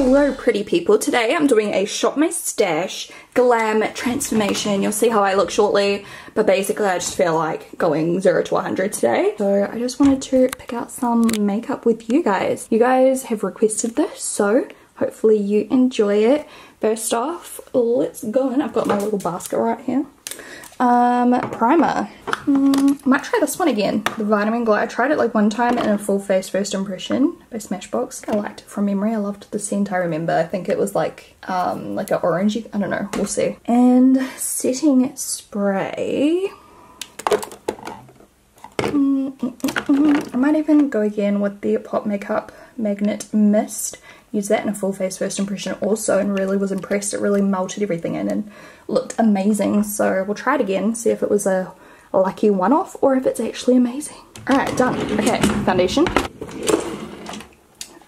Hello pretty people, today I'm doing a Shop My Stash glam transformation. You'll see how I look shortly, but basically I just feel like going 0 to 100 today. So I just wanted to pick out some makeup with you guys. You guys have requested this, so hopefully you enjoy it. First off, let's go in. I've got my little basket right here. Primer. Might try this one again, the Vitamin Glow. I tried it like one time in a full face first impression by Smashbox. I liked it from memory. I loved the scent. I remember. I think it was like an orangey. I don't know. We'll see. And setting spray. I might even go again with the Pop Makeup Magnet Mist. Use that in a full face first impression also and really was impressed. It really melted everything in and looked amazing. So we'll try it again, see if it was a lucky one-off or if it's actually amazing. Alright, done. Okay, foundation.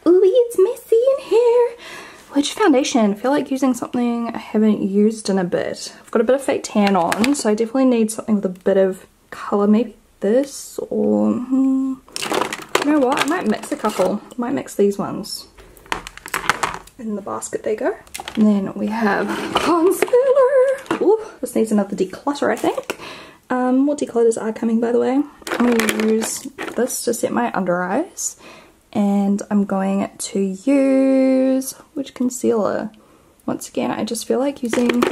Ooh, it's messy in here. Which foundation? I feel like using something I haven't used in a bit. I've got a bit of fake tan on, so I definitely need something with a bit of colour. Maybe this or... you know what? I might mix a couple. I might mix these ones. In the basket they go. And then we have concealer. Ooh, this needs another declutter, I think. More declutters are coming, by the way. I'm going to use this to set my under eyes. And I'm going to use... which concealer? Once again, I just feel like using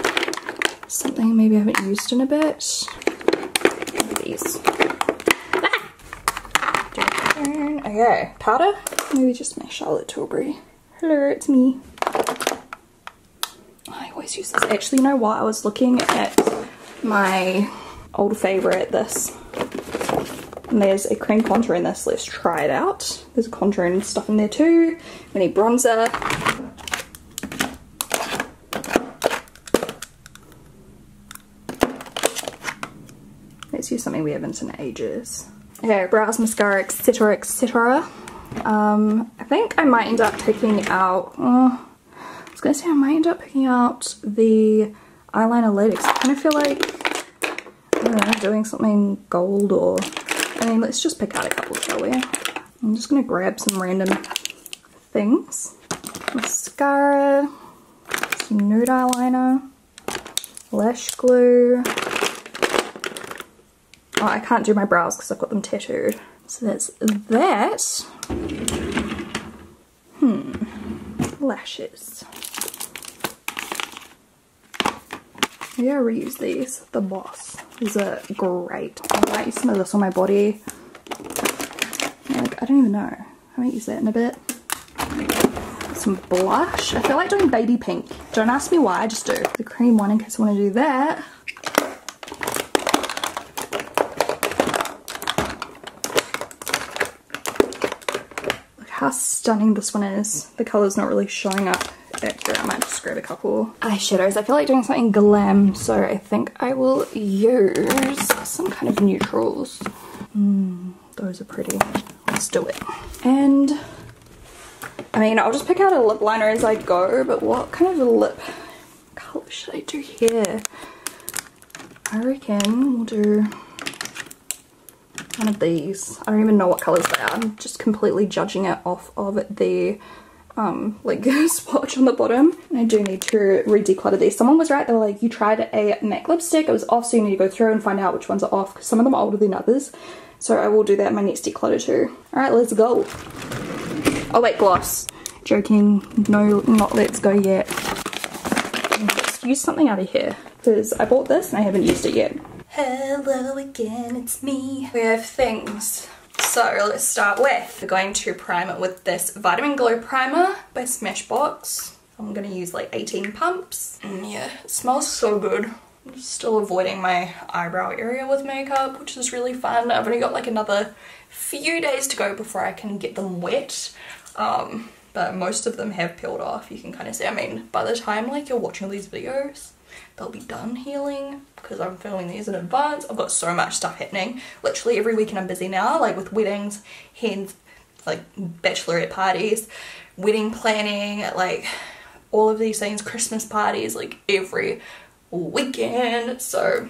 something maybe I haven't used in a bit. These. Okay, powder. Maybe just my Charlotte Tilbury. Hello, it's me. I always use this. Actually, you know what? I was looking at my old favourite, this. And there's a cream contour in this. Let's try it out. There's contour and stuff in there too. We need bronzer. Let's use something we haven't in ages. Okay, brows, mascara, etc, etc. I think I might end up picking out, I was going to say I might end up picking out the eyeliner lid. I kind of feel like, I don't know, doing something gold or, I mean, let's just pick out a couple, shall we? I'm just going to grab some random things. Mascara, some nude eyeliner, lash glue. Oh, I can't do my brows because I've got them tattooed. So that's that. Lashes. Maybe I'll reuse these. The Boss. These are great. I might use some of this on my body. Like, I don't even know. I might use that in a bit. Some blush. I feel like doing baby pink. Don't ask me why, I just do. The cream one in case I want to do that. How stunning this one is. The colour's not really showing up accurate. I might just grab a couple eyeshadows. I feel like doing something glam, so I think I will use some kind of neutrals. Those are pretty. Let's do it. And I mean, I'll just pick out a lip liner as I go, but what kind of a lip colour should I do here? I reckon we'll do one of these. I don't even know what colours they are. I'm just completely judging it off of the like swatch on the bottom. And I do need to re-declutter these. Someone was right, they were like, you tried a MAC lipstick, it was off, so you need to go through and find out which ones are off, because some of them are older than others. So I will do that in my next declutter too. Alright, let's go. Oh wait, gloss. Joking. No, not let's go yet. Let's use something out of here, because I bought this and I haven't used it yet. Hello again, it's me. We have things. So let's start with, we're going to prime it with this Vitamin Glow Primer by Smashbox. I'm going to use like 18 pumps. And yeah, it smells so good. I'm still avoiding my eyebrow area with makeup, which is really fun. I've only got like another few days to go before I can get them wet. But most of them have peeled off, you can kind of see. I mean, by the time like you're watching these videos, they'll be done healing because I'm filming these in advance. I've got so much stuff happening. Literally every weekend I'm busy now, like with weddings, hens, like bachelorette parties, wedding planning, like all of these things, Christmas parties, like every weekend. So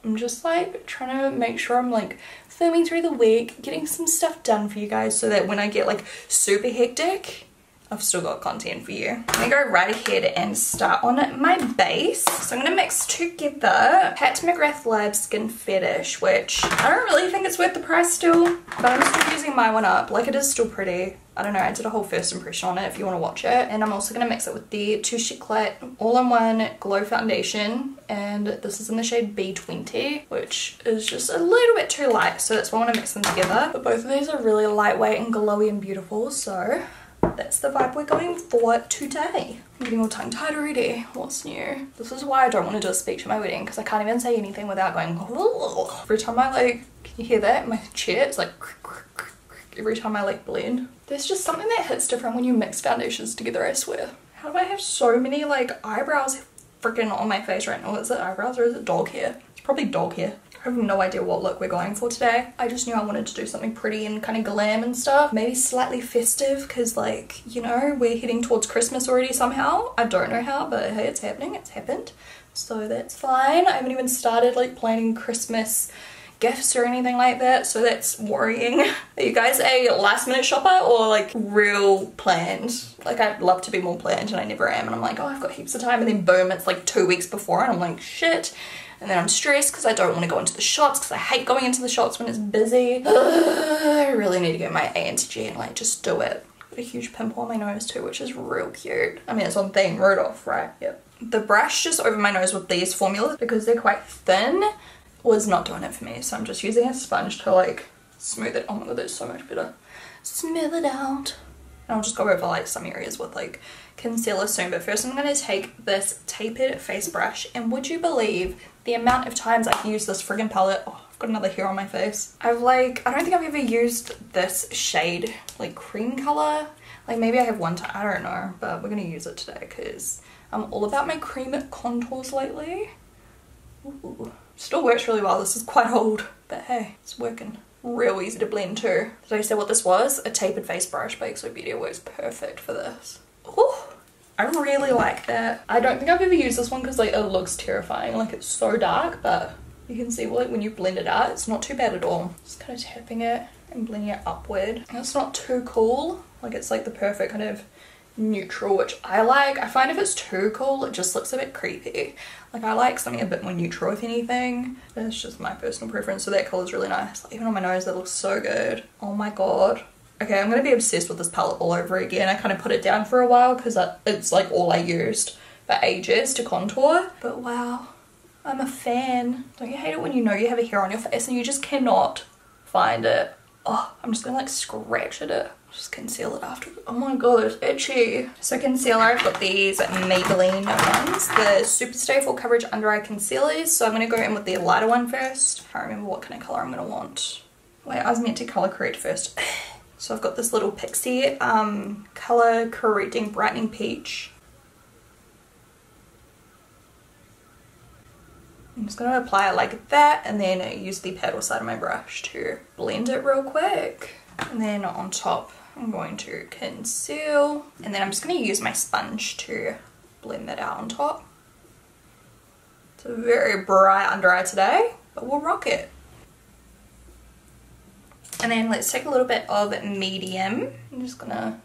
I'm just like trying to make sure I'm like filming through the week, getting some stuff done for you guys so that when I get like super hectic, I've still got content for you. I'm gonna go right ahead and start on my base. So I'm gonna mix together Pat McGrath Lab Skin Fetish, which I don't really think it's worth the price still, but I'm still using my one up. Like, it is still pretty. I don't know, I did a whole first impression on it if you want to watch it. And I'm also going to mix it with the Touche Eclat All-in-One Glow Foundation. And this is in the shade B20, which is just a little bit too light. So that's why I want to mix them together. But both of these are really lightweight and glowy and beautiful. So that's the vibe we're going for today. I'm getting all tongue-tied already. What's new? This is why I don't want to do a speech at my wedding, because I can't even say anything without going, oh. Every time I like, can you hear that? My chair, it's like, every time I like blend. There's just something that hits different when you mix foundations together, I swear. How do I have so many like eyebrows freaking on my face right now? Is it eyebrows or is it dog hair? It's probably dog hair. I have no idea what look we're going for today. I just knew I wanted to do something pretty and kind of glam and stuff. Maybe slightly festive, because like, you know, we're heading towards Christmas already somehow. I don't know how, but hey, it's happening, it's happened. So that's fine. I haven't even started like planning Christmas gifts or anything like that, so that's worrying. Are you guys a last minute shopper or like real planned? Like, I'd love to be more planned and I never am, and I'm like, oh, I've got heaps of time, and then boom, it's like 2 weeks before and I'm like, shit. And then I'm stressed because I don't want to go into the shops, because I hate going into the shops when it's busy. I really need to get my A into G and like just do it. Got a huge pimple on my nose too, which is real cute. I mean, it's on theme, Rudolph, right? Yep. The brush just over my nose with these formulas, because they're quite thin, was not doing it for me, so I'm just using a sponge to like smooth it. Oh my god, that's so much better. Smooth it out. And I'll just go over like some areas with like concealer soon, but first I'm going to take this tapered face brush, and would you believe the amount of times I've used this friggin' palette? Oh, I've got another hair on my face. I don't think I've ever used this shade, like cream color. Like maybe I have one time, I don't know, but we're going to use it today because I'm all about my cream contours lately. Ooh. Still works really well. This is quite old, but hey, it's working. Real easy to blend too. Did I say what this was? A tapered face brush by XO Beauty. It works perfect for this. Ooh, I really like that. I don't think I've ever used this one because like it looks terrifying. Like, it's so dark, but you can see like when you blend it out, it's not too bad at all. Just kind of tapping it and blending it upward. And it's not too cool. Like, it's like the perfect kind of neutral, which I like. I find if it's too cool, it just looks a bit creepy. Like, I like something a bit more neutral if anything. That's just my personal preference. So that color's really nice. Like, even on my nose, that looks so good. Oh my god. Okay, I'm gonna be obsessed with this palette all over again. I kind of put it down for a while because it's like all I used for ages to contour. But wow, I'm a fan. Don't you hate it when you know you have a hair on your face and you just cannot find it? Oh, I'm just gonna like scratch at it. Just conceal it after. Oh my god, it's itchy. So concealer, I've got these Maybelline ones, the Super Stay Full Coverage Under Eye Concealers. So I'm gonna go in with the lighter one first. I can't remember what kind of color I'm gonna want. Wait, I was meant to color correct first. So I've got this little Pixie color correcting brightening peach. I'm just going to apply it like that, and then use the paddle side of my brush to blend it real quick. And then on top I'm going to conceal, and then I'm just going to use my sponge to blend that out on top. It's a very bright under eye today, but we'll rock it. And then let's take a little bit of medium. I'm just going to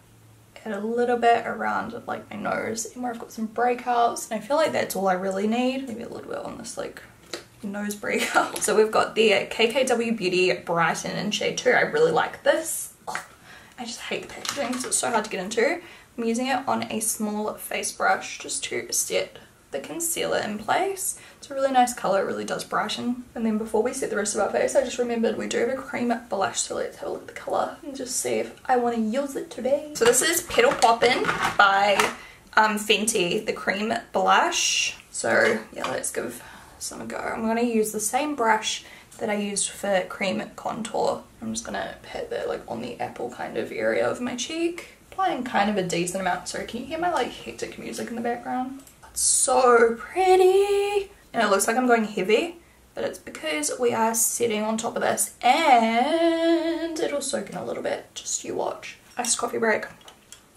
add a little bit around like my nose and where I've got some breakouts, and I feel like that's all I really need. Maybe a little bit on this like nose breakout. So we've got the KKW Beauty Brighten in shade 2. I really like this. Oh, I just hate the packaging because it's so hard to get into. I'm using it on a small face brush just to set the concealer in place. It's a really nice color, it really does brighten. And then before we set the rest of our face, I just remembered we do have a cream blush, so let's have a look at the color and just see if I want to use it today. So this is Petal Poppin' by Fenty, the cream blush. So yeah, let's give some a go. I'm going to use the same brush that I used for cream contour. I'm just going to pat that like on the apple kind of area of my cheek. Applying kind of a decent amount. Sorry, can you hear my like hectic music in the background? It's so pretty. And it looks like I'm going heavy, but it's because we are sitting on top of this, and it'll soak in a little bit. Just you watch. Iced coffee break.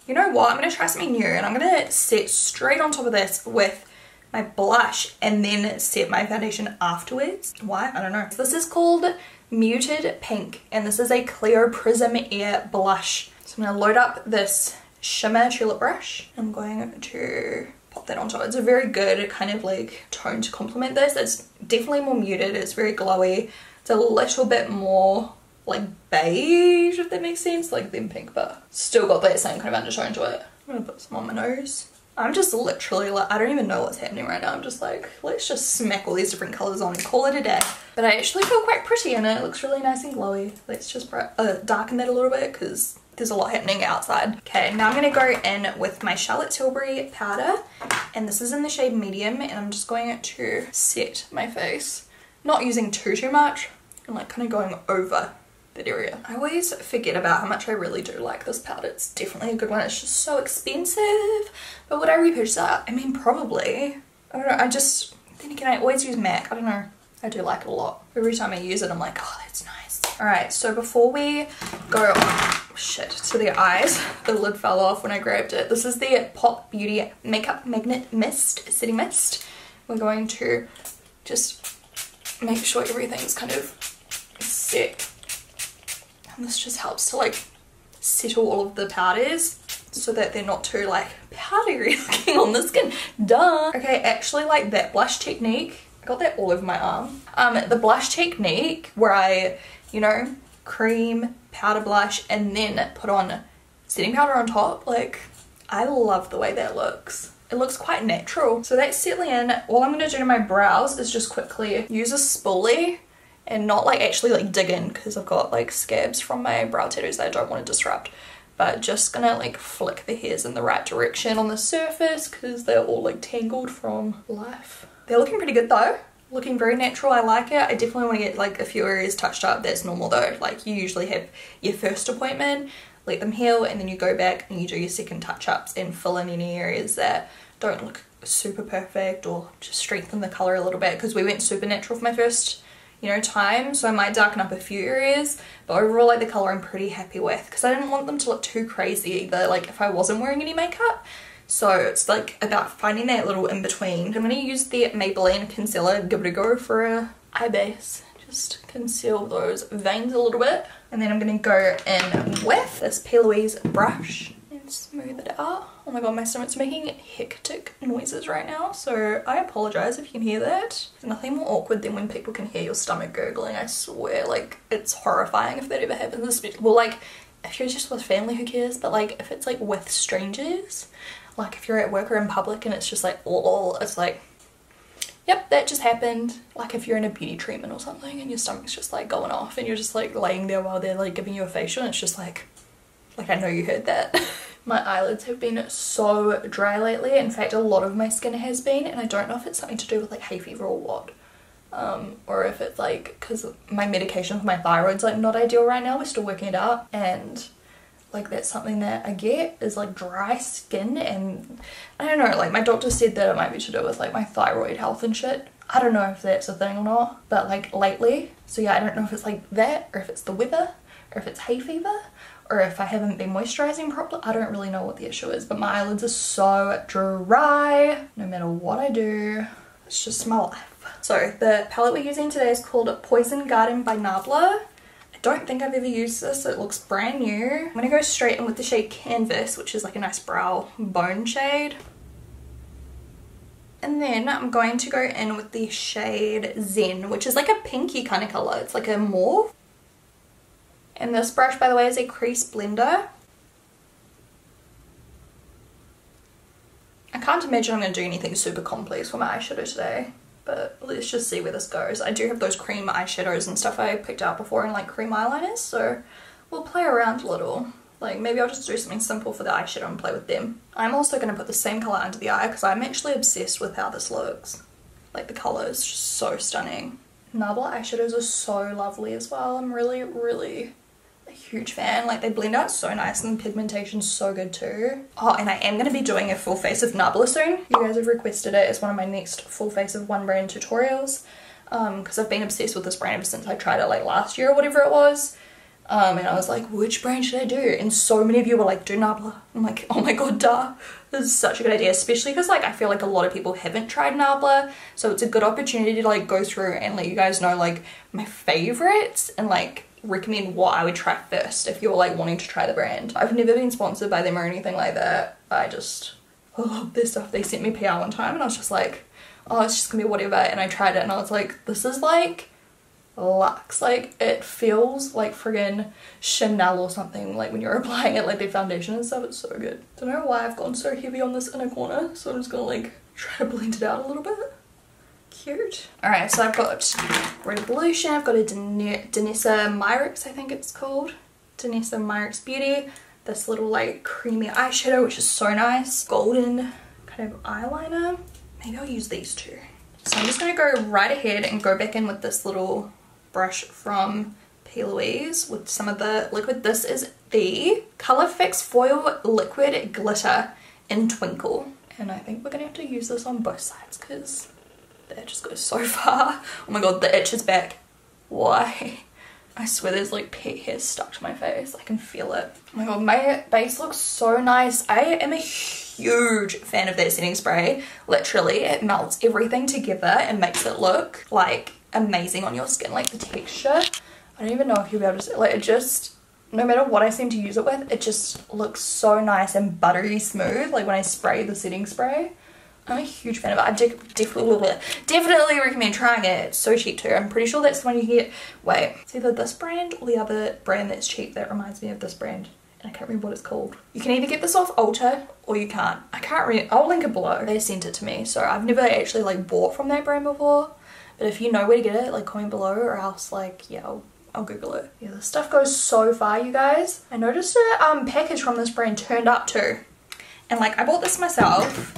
You know what? I'm going to try something new, and I'm going to sit straight on top of this with my blush and then set my foundation afterwards. Why? I don't know. This is called Muted Pink, and this is a Clear Prism Air blush. So I'm going to load up this shimmer tulip brush. I'm going to pop that on top. It's a very good kind of like tone to complement this. It's definitely more muted, it's very glowy. It's a little bit more like beige, if that makes sense, like than pink, but still got that same kind of undertone to it. I'm gonna put some on my nose. I'm just literally like, I don't even know what's happening right now. I'm just like, let's just smack all these different colours on and call it a day. But I actually feel quite pretty in it. It looks really nice and glowy. Let's just darken that a little bit because there's a lot happening outside. Okay, now I'm going to go in with my Charlotte Tilbury powder. And this is in the shade medium. And I'm just going to set my face. Not using too much. And like kind of going over that area. I always forget about how much I really do like this powder. It's definitely a good one. It's just so expensive. But would I repurchase that? I mean, probably. I don't know. Then again, I always use MAC. I don't know. I do like it a lot. Every time I use it, I'm like, oh, that's nice. Alright, so before we go, oh, shit, to the eyes, the lid fell off when I grabbed it. This is the Pop Beauty Makeup Magnet Mist, Setting Mist. We're going to just make sure everything's kind of set. And this just helps to like settle all of the powders so that they're not too like powdery looking on the skin. Duh. Okay, actually like that blush technique, I got that all over my arm. The blush technique where I, you know, cream, powder blush, and then put on setting powder on top, like I love the way that looks. It looks quite natural. So that's settling in. All I'm gonna do to my brows is just quickly use a spoolie and not like actually like dig in because I've got like scabs from my brow tattoos that I don't want to disrupt, but just gonna like flick the hairs in the right direction on the surface because they're all like tangled from life. They're looking pretty good though, looking very natural. I like it. I definitely want to get like a few areas touched up. That's normal though. Like you usually have your first appointment, let them heal, and then you go back and you do your second touch-ups and fill in any areas that don't look super perfect or just strengthen the color a little bit, because we went super natural for my first, you know, time, so I might darken up a few areas, but overall like the color I'm pretty happy with because I didn't want them to look too crazy either, like if I wasn't wearing any makeup. So it's like about finding that little in between. I'm going to use the Maybelline concealer, give it a go for a eye base, just conceal those veins a little bit, and then I'm going to go in with this P. Louise brush and smooth it out. Oh my god, my stomach's making hectic noises right now, so I apologize if you can hear that. There's nothing more awkward than when people can hear your stomach gurgling, I swear. Like, it's horrifying if that ever happens. Well, like, if you're just with family, who cares? But like, if it's like with strangers, like if you're at work or in public and it's just like, oh, it's like, yep, that just happened. Like if you're in a beauty treatment or something and your stomach's just like going off and you're just like laying there while they're like giving you a facial and it's just like I know you heard that. My eyelids have been so dry lately. In fact, a lot of my skin has been, and I don't know if it's something to do with like hay fever or what. Or if it's like, because my medication for my thyroid's like not ideal right now. We're still working it out, and like that's something that I get is like dry skin, and I don't know, like my doctor said that it might be to do with like my thyroid health and shit. I don't know if that's a thing or not, but like lately, so yeah, I don't know if it's like that or if it's the weather or if it's hay fever or if I haven't been moisturizing properly. I don't really know what the issue is, but my eyelids are so dry no matter what I do. It's just my life. So the palette we're using today is called Poison Garden by Nabla. I don't think I've ever used this. It looks brand new. I'm gonna go straight in with the shade Canvas, which is like a nice brow bone shade. And then I'm going to go in with the shade Zen, which is like a pinky kind of color. It's like a mauve. And this brush, by the way, is a crease blender. I can't imagine I'm going to do anything super complex for my eyeshadow today, but let's just see where this goes. I do have those cream eyeshadows and stuff I picked out before and like cream eyeliners, so we'll play around a little. Like maybe I'll just do something simple for the eyeshadow and play with them. I'm also going to put the same colour under the eye because I'm actually obsessed with how this looks. Like the colour is just so stunning. Nabla eyeshadows are so lovely as well. I'm really a huge fan. Like they blend out so nice and the pigmentation's so good too. Oh, and I am going to be doing a full face of Nabla soon. You guys have requested it as one of my next full face of one brand tutorials, because I've been obsessed with this brand ever since I tried it like last year or whatever it was. And I was like, which brand should I do? And so many of you were like, do Nabla. I'm like, oh my god, duh. This is such a good idea, especially because like I feel like a lot of people haven't tried Nabla, so it's a good opportunity to like go through and let you guys know like my favorites and like recommend what I would try first if you're like wanting to try the brand. I've never been sponsored by them or anything like that. I just love their stuff. They sent me PR one time and I was just like, oh, it's just gonna be whatever, and I tried it and I was like, this is like luxe. Like it feels like friggin' Chanel or something, like when you're applying it, like their foundation and stuff. It's so good. Don't know why I've gone so heavy on this inner corner, so I'm just gonna like try to blend it out a little bit. Cute. Alright, so I've got Revolution, I've got a Danessa Myricks, I think it's called. Danessa Myricks Beauty. This little like creamy eyeshadow, which is so nice. Golden kind of eyeliner. Maybe I'll use these two. So I'm just going to go right ahead and go back in with this little brush from P.O.BOX with some of the liquid. This is the Colour Fix Foil Liquid Glitter in Twinkle. And I think we're going to have to use this on both sides because the itch just goes so far. Oh my god, the itch is back. Why? I swear there's like pet hair stuck to my face. I can feel it. Oh my god, my base looks so nice. I am a huge fan of that setting spray. Literally, it melts everything together and makes it look like amazing on your skin. Like the texture, I don't even know if you'll be able to see, like it just, no matter what I seem to use it with, it just looks so nice and buttery smooth. Like when I spray the setting spray, I'm a huge fan of it. I definitely recommend trying it. It's so cheap too. I'm pretty sure that's the one you get. Wait, it's either this brand or the other brand that's cheap that reminds me of this brand. And I can't remember what it's called. You can either get this off Ulta or you can't. I can't remember. I'll link it below. They sent it to me. So I've never actually like bought from that brand before. But if you know where to get it, like comment below, or else like, yeah, I'll Google it. Yeah, this stuff goes so far, you guys. I noticed a package from this brand turned up too. And like I bought this myself.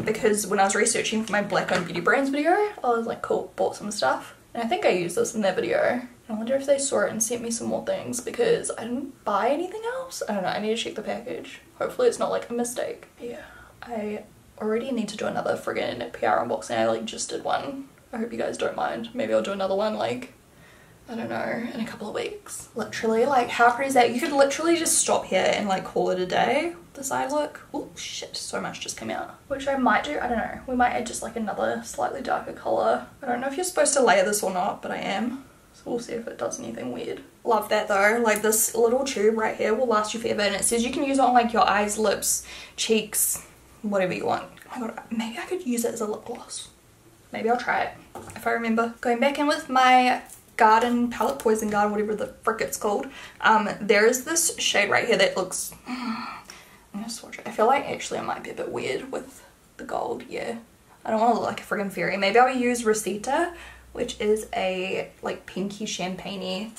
Because when I was researching for my black owned beauty brands video, I was like, cool, bought some stuff. And I think I used this in that video. I wonder if they saw it and sent me some more things because I didn't buy anything else. I don't know, I need to check the package. Hopefully it's not like a mistake. Yeah, I already need to do another friggin' PR unboxing. I like just did one. I hope you guys don't mind. Maybe I'll do another one like, I don't know, in a couple of weeks. Literally, like how pretty is that? You could literally just stop here and like call it a day. This eye look. Oh shit, so much just came out. Which I might do, I don't know. We might add just like another slightly darker colour. I don't know if you're supposed to layer this or not, but I am. So we'll see if it does anything weird. Love that though. Like this little tube right here will last you forever, and it says you can use it on like your eyes, lips, cheeks, whatever you want. Oh my god, maybe I could use it as a lip gloss. Maybe I'll try it if I remember. Going back in with my Garden palette, Poison Garden, whatever the frick it's called. There is this shade right here that looks, I'm gonna swatch it. I feel like actually it might be a bit weird with the gold. Yeah, I don't want to look like a friggin' fairy. Maybe I'll use Rosetta, which is a like pinky champagne-y.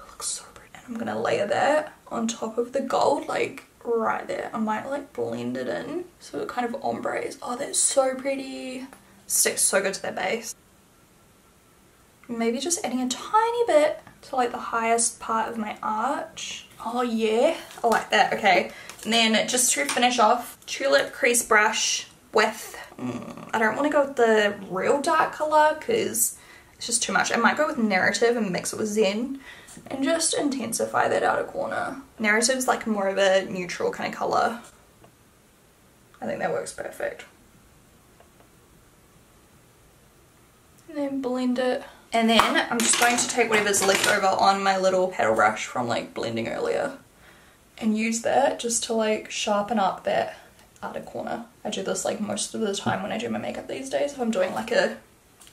Looks so pretty. And I'm gonna layer that on top of the gold, like right there. I might like blend it in so it kind of ombres. Oh, that's so pretty. Sticks so good to that base. Maybe just adding a tiny bit to like the highest part of my arch. Oh yeah, I like that. Okay, and then just to finish off, Tulip crease brush with, I don't want to go with the real dark color because it's just too much. I might go with Narrative and mix it with Zen and just intensify that outer corner. Narrative's like more of a neutral kind of color. I think that works perfect. And then blend it. And then I'm just going to take whatever's left over on my little paddle brush from like blending earlier and use that just to like sharpen up that outer corner. I do this like most of the time when I do my makeup these days if I'm doing like a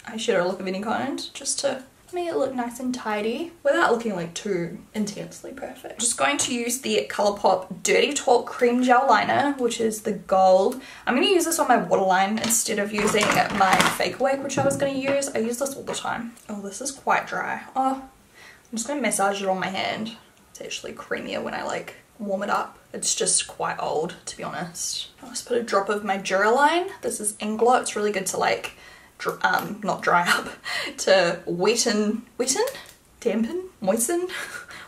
eyeshadow look of any kind, just to make it look nice and tidy without looking like too intensely perfect. I'm just going to use the Colourpop Dirty Talk Cream Gel Liner, which is the gold. I'm going to use this on my waterline instead of using my Fake Awake, which I was going to use. I use this all the time. Oh, this is quite dry. Oh, I'm just going to massage it on my hand. It's actually creamier when I like warm it up. It's just quite old, to be honest. I'll just put a drop of my Duraline. This is Inglow. It's really good to like not dry up, to dampen, moisten,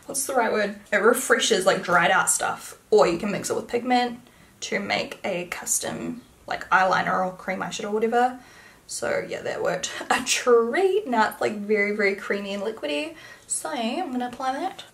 what's the right word? It refreshes like dried out stuff, or you can mix it with pigment to make a custom like eyeliner or cream eyeshadow or whatever. So yeah, that worked a treat. Now it's like very, very creamy and liquidy. So I'm gonna apply that.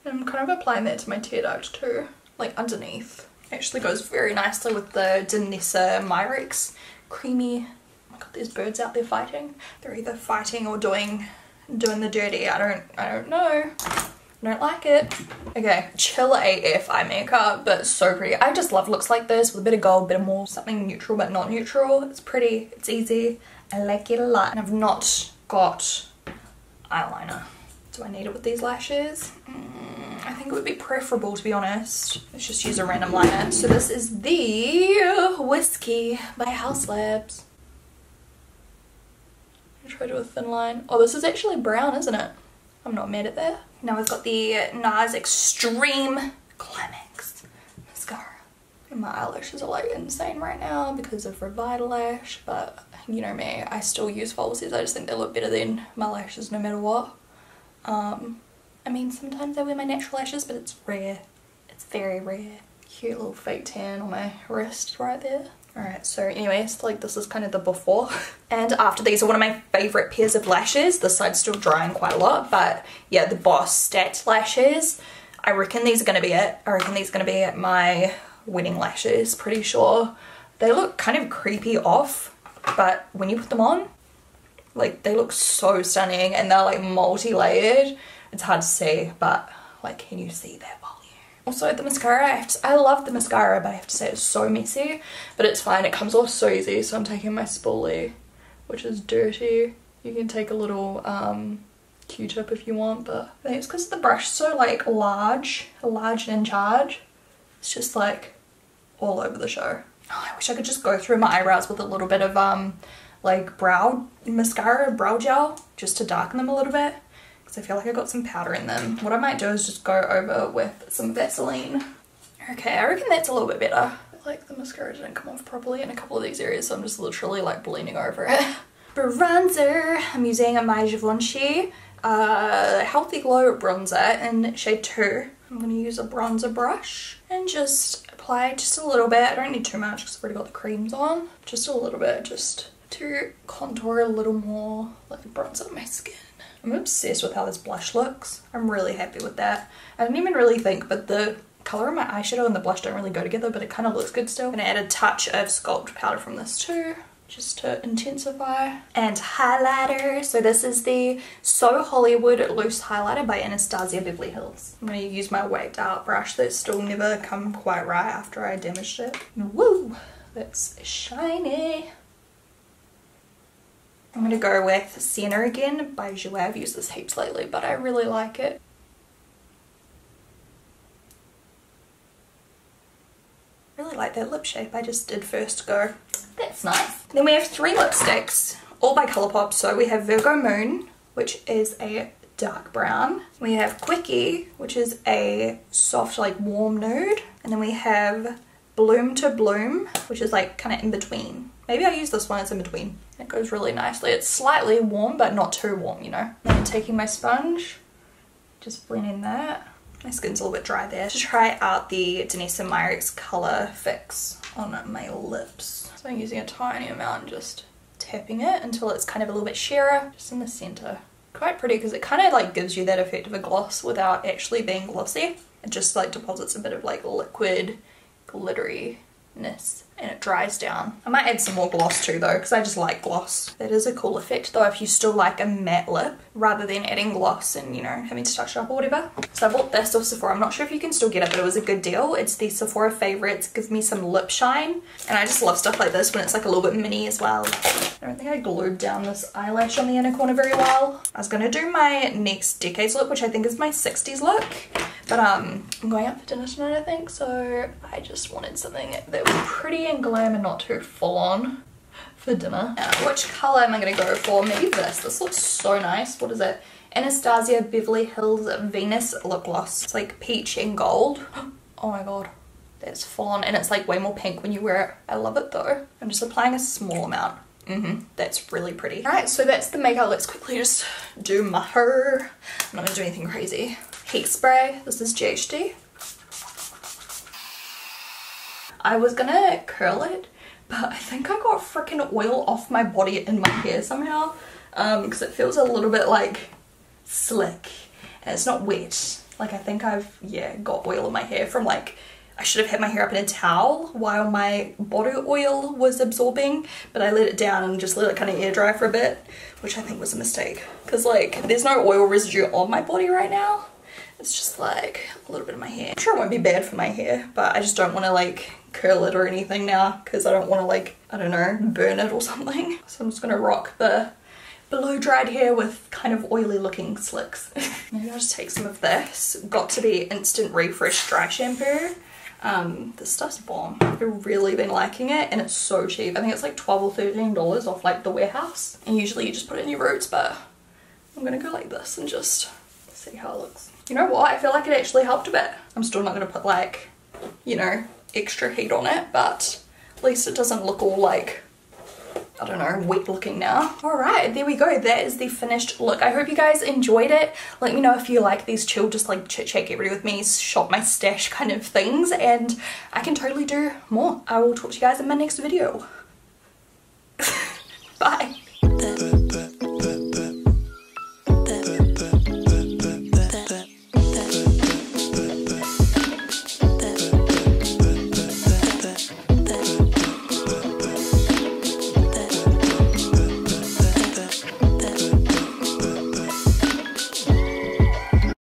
And I'm kind of applying that to my tear duct too, like underneath. Actually goes very nicely with the Danessa Myricks creamy my god, there's birds out there fighting. They're either fighting or doing the dirty. I don't know. I don't like it. Okay, chill AF eye makeup, but so pretty. I just love looks like this with a bit of gold, a bit of more something neutral but not neutral. It's pretty, it's easy. I like it a lot. And I've not got eyeliner. Do I need it with these lashes? I think it would be preferable, to be honest. Let's just use a random liner. So this is the Whiskey by House Labs. I'll try to do a thin line. Oh, this is actually brown, isn't it? I'm not mad at that. Now we've got the Nars Extreme Climax Mascara. And my eyelashes are like insane right now because of Revitalash, but you know me, I still use falsies. I just think they look better than my lashes no matter what. I mean, sometimes I wear my natural lashes, but it's rare. It's very rare. Cute little fake tan on my wrist right there. Alright, so anyways, like this is kind of the before and after. These are one of my favourite pairs of lashes. This side's still drying quite a lot, but yeah, the Boss Stat lashes. I reckon these are going to be it. I reckon these are going to be my wedding lashes, pretty sure. They look kind of creepy off, but when you put them on, like they look so stunning and they're like multi-layered. It's hard to see, but like, can you see that volume? Also the mascara, I love the mascara, but I have to say it's so messy, but it's fine. It comes off so easy. So I'm taking my spoolie, which is dirty. You can take a little Q-tip if you want, but I think it's because the brush is so like large and in charge. It's just like all over the show. Oh, I wish I could just go through my eyebrows with a little bit of like brow mascara, brow gel, just to darken them a little bit, because I feel like I got some powder in them. What I might do is just go over with some Vaseline. Okay, I reckon that's a little bit better. I feel like the mascara didn't come off properly in a couple of these areas, so I'm just literally like blending over it. Bronzer, I'm using a my Givenchy Healthy Glow bronzer in shade 2. I'm going to use a bronzer brush and just apply just a little bit. I don't need too much because I've already got the creams on. Just a little bit, just to contour a little more, like bronze up my skin. I'm obsessed with how this blush looks. I'm really happy with that. I didn't even really think, but the colour of my eyeshadow and the blush don't really go together, but it kind of looks good still. I'm going to add a touch of Sculpt powder from this too, just to intensify. And highlighter. So this is the So Hollywood Loose Highlighter by Anastasia Beverly Hills. I'm going to use my wiped out brush that's still never come quite right after I damaged it. Woo! That's shiny. I'm going to go with Sienna again by Jouer. I've used this heaps lately, but I really like it. Really like that lip shape I just did first go. That's nice. Then we have 3 lipsticks, all by Colourpop. So we have Virgo Moon, which is a dark brown. We have Quickie, which is a soft, like warm nude. And then we have Bloom to Bloom, which is like kind of in between. Maybe I'll use this one as in between. It goes really nicely. It's slightly warm, but not too warm, you know. And I'm taking my sponge, just blending that. My skin's a little bit dry there. To try out the Denise & Meyer's Colour Fix on my lips. So I'm using a tiny amount and just tapping it until it's kind of a little bit sheerer, just in the center. Quite pretty because it kind of like gives you that effect of a gloss without actually being glossy. It just like deposits a bit of like liquid glitteriness and it dries down. I might add some more gloss too though, because I just like gloss. That is a cool effect though if you still like a matte lip rather than adding gloss and, you know, having to touch it up or whatever. So I bought this off Sephora. I'm not sure if you can still get it, but it was a good deal. It's the Sephora Favorites Give Me Some Lip Shine, and I just love stuff like this when it's like a little bit mini as well. I don't think I glued down this eyelash on the inner corner very well. I was gonna do my next decade's look, which I think is my 60s look, but I'm going out for dinner tonight I think, so I just wanted something that was pretty and glam and not too full on for dinner. Which colour am I going to go for? Maybe this. This looks so nice. What is it? Anastasia Beverly Hills Venus Lip Gloss. It's like peach and gold. Oh my god. That's full on and it's like way more pink when you wear it. I love it though. I'm just applying a small amount. That's really pretty. Alright, so that's the makeup. Let's quickly just do my hair. I'm not going to do anything crazy. Heat spray. This is GHD. I was gonna curl it, but I think I got freaking oil off my body in my hair somehow, because it feels a little bit like slick and it's not wet. Like I think I've, yeah, got oil in my hair from like I should have had my hair up in a towel while my body oil was absorbing, but I let it down and just let it kind of air dry for a bit, which I think was a mistake. Because like, there's no oil residue on my body right now. It's just like a little bit of my hair. I'm sure it won't be bad for my hair, but I just don't want to like curl it or anything now because I don't want to like, I don't know, burn it or something. So I'm just going to rock the blow dried hair with kind of oily looking slicks. Maybe I'll just take some of this. Got to be Instant Refresh dry shampoo. This stuff's bomb. I've really been liking it and it's so cheap. I think it's like $12 or $13 off like the warehouse. And usually you just put it in your roots, but I'm gonna go like this and just see how it looks. You know what? I feel like it actually helped a bit. I'm still not gonna put like, you know, extra heat on it, but at least it doesn't look all like, I don't know, wet looking now. Alright, there we go. That is the finished look. I hope you guys enjoyed it. Let me know if you like these chill, just like chit chat, get ready with me, shop my stash kind of things, and I can totally do more. I will talk to you guys in my next video. Bye.